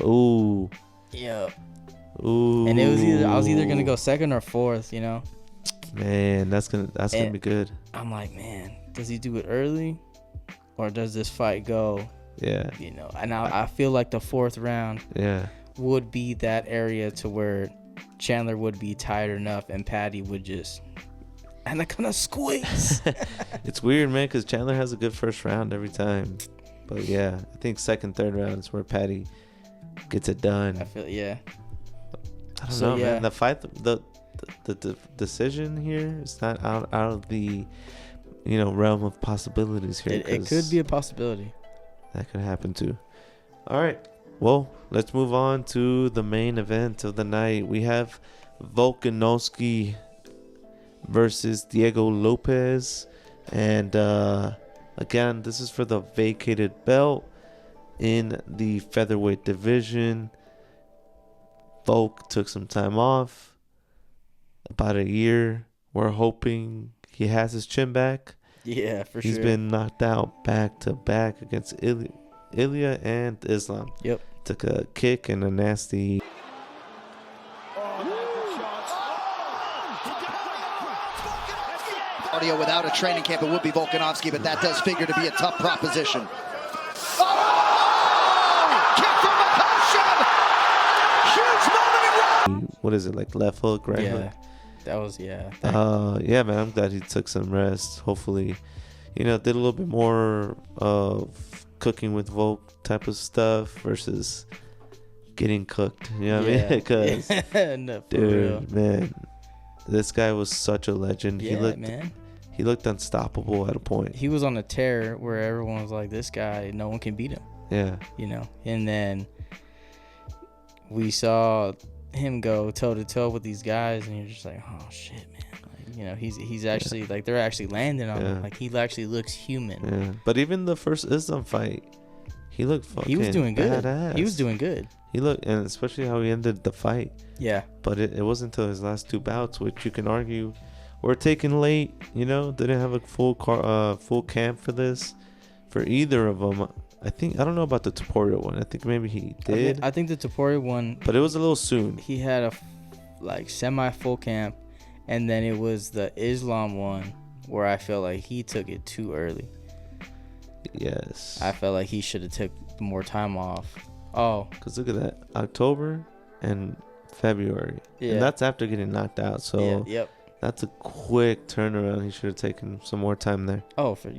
Ooh. Yep. Ooh. And I was either gonna go second or fourth, Man, that's gonna be good. I'm like, man, does he do it early, or does this fight go? Yeah. And I feel like the fourth round. Yeah. Would be that area to where Chandler would be tired enough, and Patty would just and I kind of squeeze. It's weird, man, because Chandler has a good first round every time. But yeah, I think second, third round is where Patty gets it done. I feel I don't know, man. The fight, the decision here is not out of the realm of possibilities here. It could be a possibility. That could happen too. All right. Well, let's move on to the main event of the night. We have Volkanovski versus Diego Lopez. And again, this is for the vacated belt in the featherweight division. Volk took some time off, about a year. We're hoping he has his chin back. Yeah, for sure. He's been knocked out back to back against Ilya and Islam. Yep. Took a kick and a nasty. Cardio without a training camp, it would be Volkanovski, but that does figure to be a tough proposition. Oh! Kick from Makhachev! Huge moment in What is it, like left hook, right hook? Yeah, that was, yeah. Yeah, man, I'm glad he took some rest. Hopefully, did a little bit more of cooking with Volk type of stuff versus getting cooked. You know what I mean? Because, No, for real. dude, man, this guy was such a legend. Yeah, He looked unstoppable at a point. He was on a tear where everyone was like, this guy, no one can beat him. Yeah. And then we saw him go toe-to-toe with these guys, and you're just like, oh, shit, man. Like, he's actually, like, they're actually landing on him. Like, he actually looks human. Yeah. But even the first Islam fight, he looked fucking He was doing good. badass. He was doing good. He looked, and especially how he ended the fight. Yeah. But it wasn't until his last two bouts, which you can argue were taken late. Didn't have a full camp for this, for either of them. I don't know about the Topuria one. I think maybe he did. I think the Topuria one, but it was a little soon. He had a semi-full camp, and then it was the Islam one where I felt like he took it too early. Yes. I felt like he should have took more time off. Oh, because look at that, October and February. Yeah. And that's after getting knocked out. So yep. That's a quick turnaround. He should have taken some more time there. Oh, for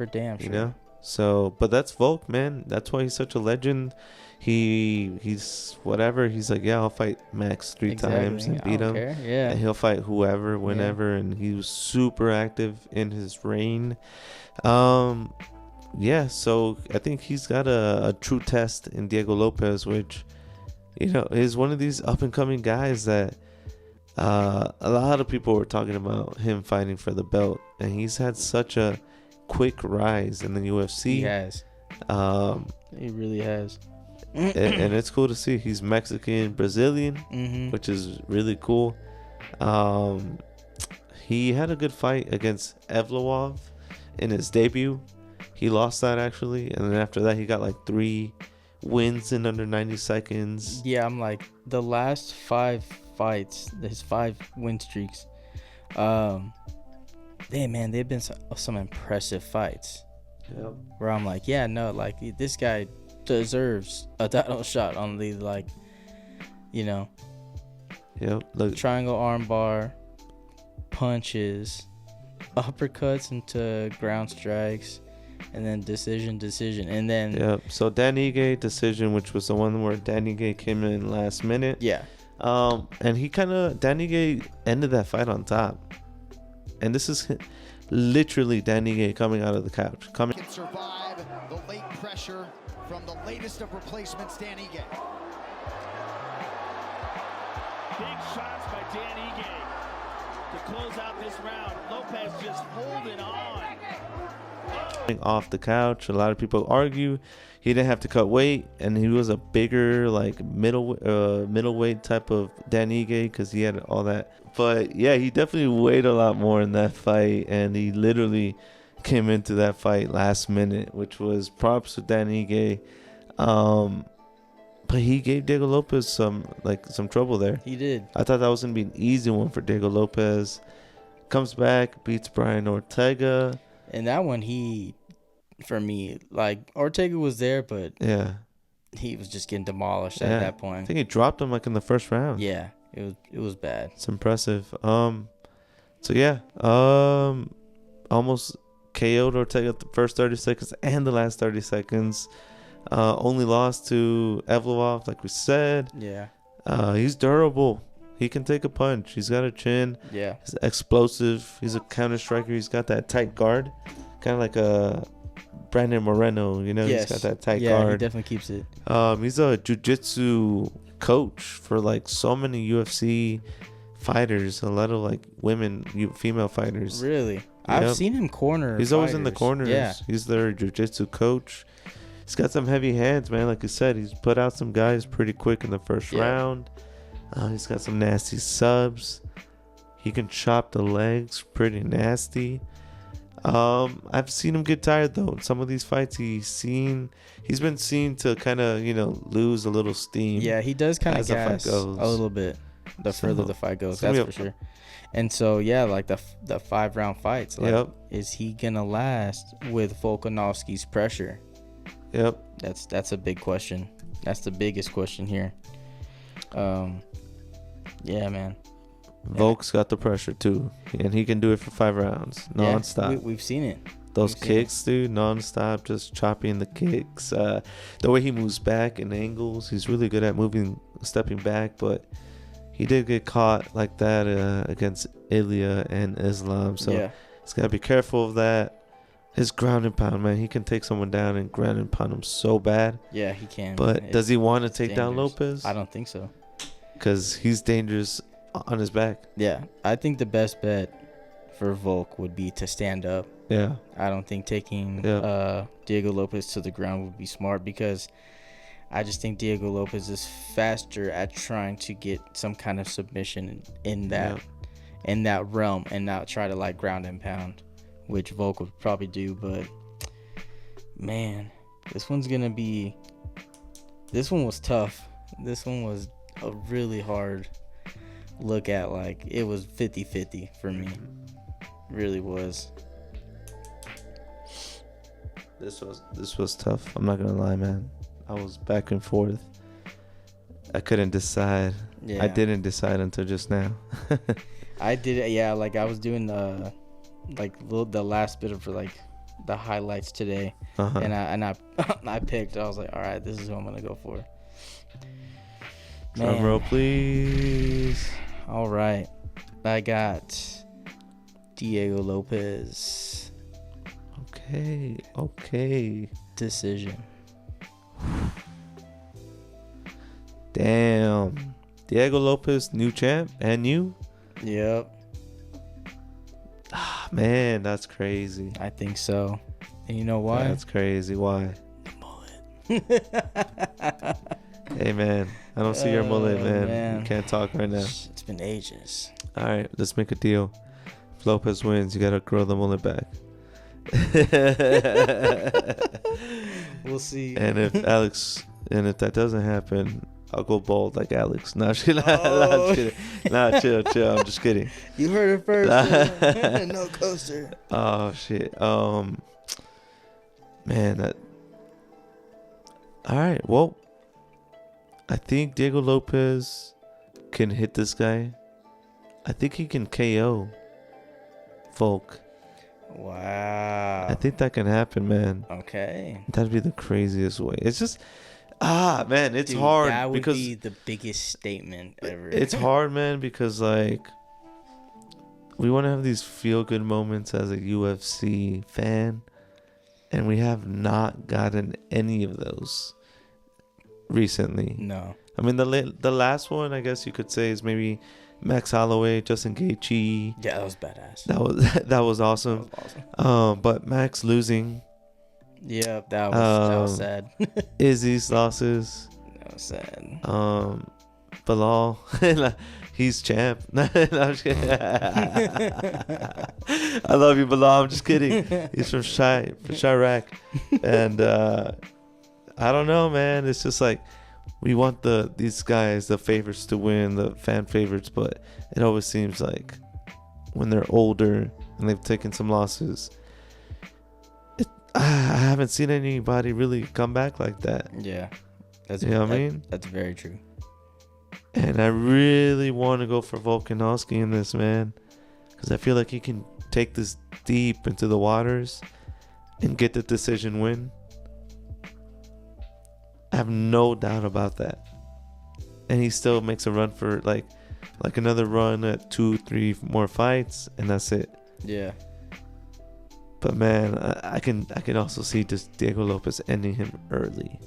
damn sure. So, but that's Volk, man. That's why he's such a legend. He's whatever. He's like, yeah, I'll fight Max three times and beat him. Care. Yeah. And he'll fight whoever, whenever. Yeah. And he was super active in his reign. Yeah. So I think he's got a true test in Diego Lopez, which, is one of these up and coming guys that a lot of people were talking about him fighting for the belt, and he's had such a quick rise in the UFC. He has. He really has. And it's cool to see. He's Mexican Brazilian, which is really cool. He had a good fight against Evloev in his debut. He lost that actually, and then after that he got like 3 wins in under 90 seconds. Yeah, I'm like, the last 5 fights, his 5 win streaks, they've been some impressive fights. Yep. Where I'm like, yeah, no, like, this guy deserves a title shot on the, like, Yep. Look. Triangle armbar, punches, uppercuts into ground strikes, and then decision, and then. Yep. So Dan Ige decision, which was the one where Dan Ige came in last minute. Yeah. And Dan Ige ended that fight on top. And this is literally Dan Ige coming out of the couch. Can survive the late pressure from the latest of replacements, Dan Ige. Big shots by Dan Ige to close out this round. Lopez just holding on. Off the couch. A lot of people argue he didn't have to cut weight, and he was a bigger, like, middleweight type of Dan Ige because he had all that. But yeah, he definitely weighed a lot more in that fight, and he literally came into that fight last minute, which was props to Dan Ige. But he gave Diego Lopez some trouble there. He did. I thought that was gonna be an easy one for Diego Lopez. Comes back, beats Brian Ortega. And that one, for me, like, Ortega was there, but yeah, he was just getting demolished at that point. I think he dropped him in the first round. Yeah, it was bad. It's impressive. So yeah, almost KO'd Ortega the first 30 seconds and the last 30 seconds. Only lost to Evloev, like we said. Yeah. He's durable. He can take a punch. He's got a chin. Yeah. He's explosive. He's a counter striker. He's got that tight guard, kind of like Brandon Moreno. You know, Yes. he's got that tight He guard. definitely keeps it. He's a jiu-jitsu coach for like so many UFC fighters. A lot of like female fighters. Really? I've Yep. seen him corner. He's always in the fighters. corners. Yeah. He's their jiu-jitsu coach. He's got some heavy hands, man. Like I said, he's put out some guys pretty quick in the first round. He's got some nasty subs. He can chop the legs pretty nasty. I've seen him get tired though. In some of these fights he's been seen to kind of, lose a little steam. Yeah, he does kind of as the fight gas a goes. little bit the further the fight goes. That's for sure. And so like the 5-round fights. Like, Yep. Is he gonna last with Volkanovski's pressure? Yep. That's a big question. That's the biggest question here. Yeah, man. Volk's got the pressure too, and he can do it for 5 rounds non-stop. Yeah, we've seen it. Those kicks, dude, non-stop, just chopping the kicks. The way he moves back in angles, he's really good at stepping back, but he did get caught like that against Ilya and Islam, so he's got to be careful of that. His ground and pound, man, he can take someone down and ground and pound him so bad. Yeah, he can. But does he want to take down Lopez? I don't think so. Because he's dangerous on his back. Yeah, I think the best bet for Volk would be to stand up. Yeah. I don't think taking Diego Lopez to the ground would be smart, because I just think Diego Lopez is faster at trying to get some kind of submission in that realm and not try to like ground and pound, which Volk would probably do. But man, this one was tough. This one was a really hard look at. Like, it was 50-50 for me. It really was. This was tough. I'm not gonna lie, man. I was back and forth. I couldn't decide. Yeah. I didn't decide until just now. I did it. Yeah, like I was doing the last bit of like the highlights today, and I picked. I was like, all right, this is who I'm gonna go for. Drum roll, please. All right, I got Diego Lopez. Okay. Decision. Damn. Diego Lopez, new champ, and you? Yep. Ah, man, that's crazy. I think so. And you know why? That's crazy. Why? The mullet. Hey, man. I don't see your mullet, man. You can't talk right now. It's been ages. All right, let's make a deal. If Lopez wins, you got to grow the mullet back. We'll see. And if that doesn't happen, I'll go bald like Alex. No, chill. I'm just kidding. You heard it first. No coaster. Oh shit. Man, that. All right. Well, I think Diego Lopez can hit this guy. I think he can KO Volk. Wow. I think that can happen, man. Okay. That'd be the craziest way. It's just, man, it's hard. That would because be the biggest statement ever. It's hard, man, because like we want to have these feel-good moments as a UFC fan, and we have not gotten any of those recently. No. I mean, the last one, I guess you could say, is maybe Max Holloway, Justin Gaethje. Yeah, that was badass. That was awesome. But Max losing. Yeah, that was sad. Izzy's losses. That was sad. Bilal, he's champ. No, I'm just kidding. I love you, Bilal. I'm just kidding. He's from Chirac, and I don't know, man. It's just like we want these guys, the favorites, to win, the fan favorites, but it always seems like when they're older and they've taken some losses, I haven't seen anybody really come back like that. Yeah, you know what I mean? That's very true. And I really want to go for Volkanovski in this, man, because I feel like he can take this deep into the waters and get the decision win. I have no doubt about that. And he still makes a run for like another run at 2-3 more fights, and that's it. Yeah. But man, I can also see just Diego Lopez ending him early.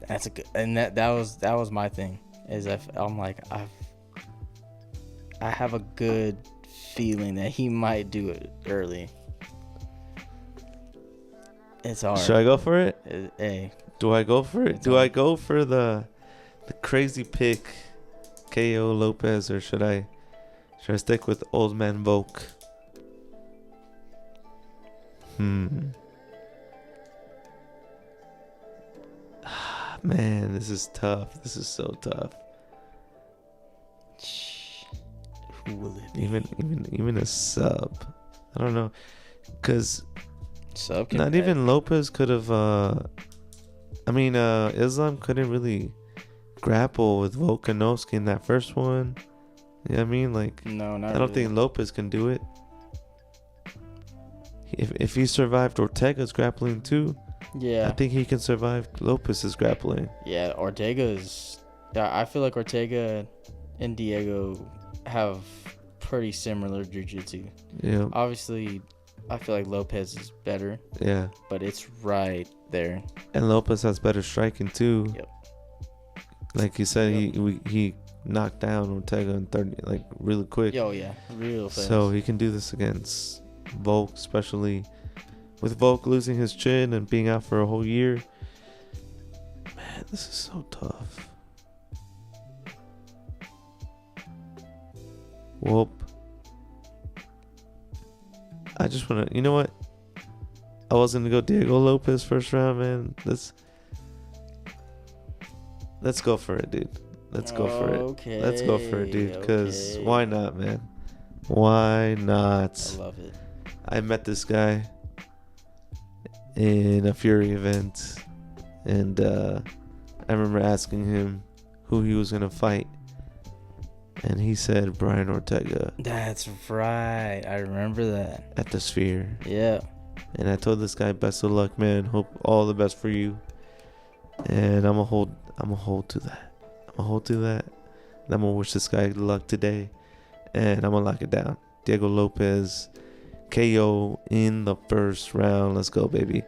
That's a good, and that was my thing. Is I'm like I have a good feeling that he might do it early. It's hard. Should I go for it? Hey, Do I go for it? Do I go for the crazy pick, KO Lopez, or should I stick with old man Volk? Man, this is tough. This is so tough. who will it be? Even a sub. I don't know, cause Sub not even Lopez could have. Islam couldn't really grapple with Volkanovski in that first one. You know what I mean? Like, no, not I don't really. think Lopez can do it. If he survived Ortega's grappling too, Yeah. I think he can survive Lopez's grappling. Yeah, I feel like Ortega and Diego have pretty similar jiu-jitsu. Yeah. Obviously, I feel like Lopez is better, Yeah. but it's right there. And Lopez has better striking too. Yep. Like you said, he knocked down Ortega in 30, like really quick. Yo, yeah, real fast. So he can do this against Volk, especially with Volk losing his chin and being out for a whole year. Man, this is so tough. Whoop. I just want to, you know what? I was going to go Diego Lopez first round, man. Let's go for it, dude. Let's go for it. Okay. Let's go for it, dude. Because why not, man? Why not? I love it. I met this guy in a Fury event, and I remember asking him who he was going to fight, and he said Brian Ortega That's right. I remember that. at the Sphere. Yeah. And I told this guy, best of luck, man. Hope all the best for you. And I'm gonna hold to that. And I'm gonna wish this guy luck today, and I'm gonna lock it down. Diego Lopez, KO in the first round. Let's go, baby.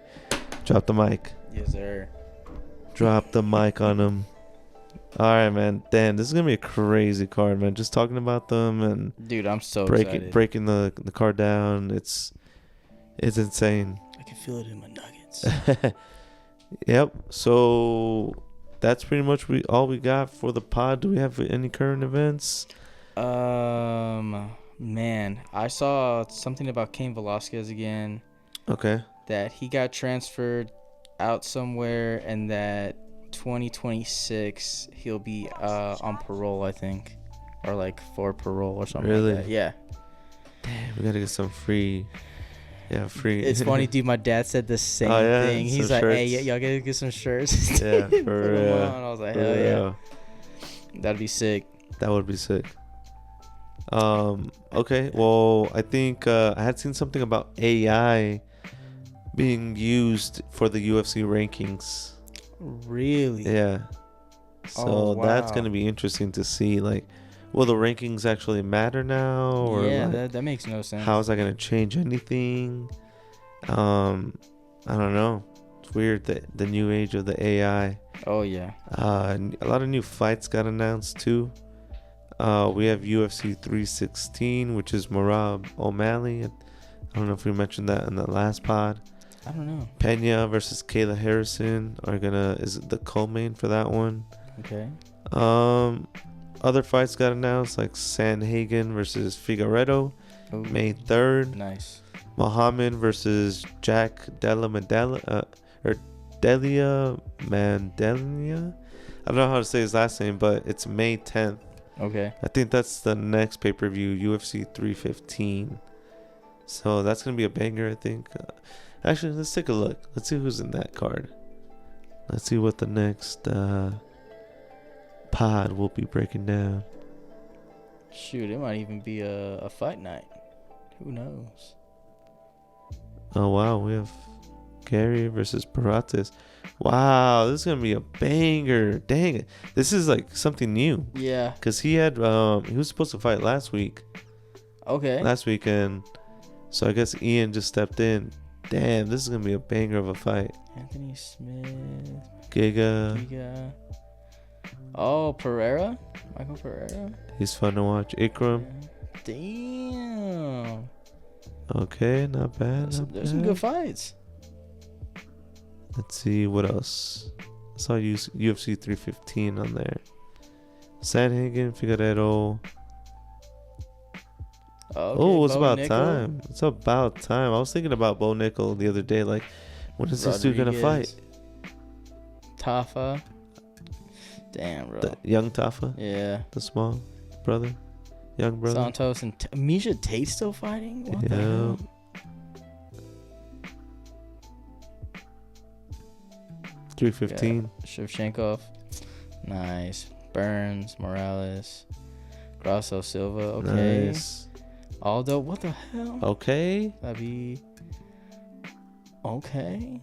Drop the mic. Yes, sir. Drop the mic on him. All right, man. Damn, this is gonna be a crazy card, man. Just talking about them and Dude, I'm so excited. breaking the card down. It's insane. I can feel it in my nuggets. Yep. So that's pretty much all we got for the pod. Do we have any current events? Man, I saw something about Cain Velasquez again. Okay. That he got transferred out somewhere, and that 2026 he'll be on parole, I think, or like for parole or something. Really? Like that. Yeah. Damn, we gotta get some free. Yeah, free. It's funny, dude. My dad said the same thing. He's some like, "Hey, shirts. y'all gotta get some shirts." Yeah, for Put 'em real. on. I was like, For "Hell real. yeah, that'd be sick." That would be sick. Okay. Well, I think I had seen something about AI being used for the UFC rankings. Really? Yeah. So Oh, that's wow. gonna be interesting to see. Like, will the rankings actually matter now, or Yeah, like, that makes no sense. how is that gonna change anything? I don't know. It's weird that the new age of the AI. Oh yeah. A lot of new fights got announced too. We have UFC 316, which is Merab O'Malley. I don't know if we mentioned that in the last pod. I don't know. Pena versus Kayla Harrison is the co-main for that one. Okay. Other fights got announced, like Sanhagen versus Figueredo, Ooh, May 3rd. nice. Muhammad versus Jack Della Delia Mandelia. I don't know how to say his last name, but it's May 10th. Okay. I think that's the next pay-per-view, UFC 315. So that's going to be a banger, I think. Actually, let's take a look. Let's see who's in that card. Let's see what the next pod will be breaking down. Shoot, it might even be a fight night. Who knows? Oh, wow. We have Gary versus Paratis. Wow, this is going to be a banger. Dang it. This is like something new. Yeah. Because he was supposed to fight last weekend. Okay. So I guess Ian just stepped in. Damn, this is gonna be a banger of a fight. Anthony Smith. Giga. Oh, Pereira. Michael Pereira. He's fun to watch. Ikram. Damn. Okay, not bad. There's some good fights. Let's see what else. I saw UFC 315 on there. Sanhagen, Figueiredo. Okay, It's Bo about Nickel. time. It's about time. I was thinking about Bo Nickel the other day. Like, when is this dude gonna fight? Tafa. Damn, bro. The young Tafa? Yeah. The small brother? Young brother? Santos and Misha Tate still fighting? What the Yeah. hell? $315. Shevchenkov. Nice. Burns, Morales, Grasso Silva. Okay. Nice. Aldo, what the hell? Okay. That'd be okay.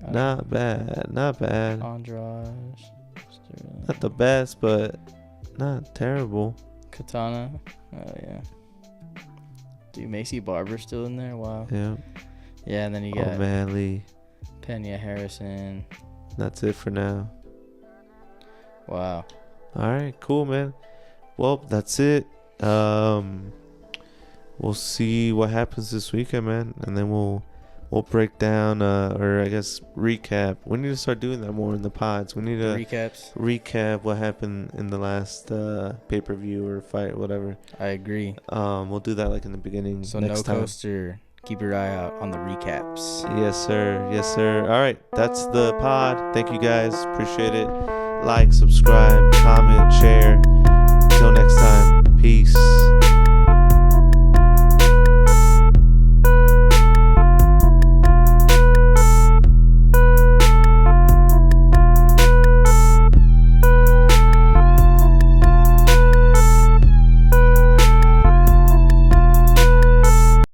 Not bad. Not bad. Andrade. Sterling. Not the best, but not terrible. Katana. Oh yeah. Dude, Macy Barber's still in there. Wow. Yeah. Yeah, and then you got O'Malley. Pena Harrison. That's it for now. Wow. All right, cool, man. Well, that's it. We'll see what happens this weekend, man, and then we'll break down or I guess recap. We need to start doing that more in the pods. We need to recap what happened in the last pay-per-view or fight or whatever. I agree. We'll do that like in the beginning. So next no time. coaster. Keep your eye out on the recaps. Yes, sir. Yes, sir. All right, that's the pod. Thank you guys. Appreciate it. Like, subscribe, comment, share. Until next time. Peace.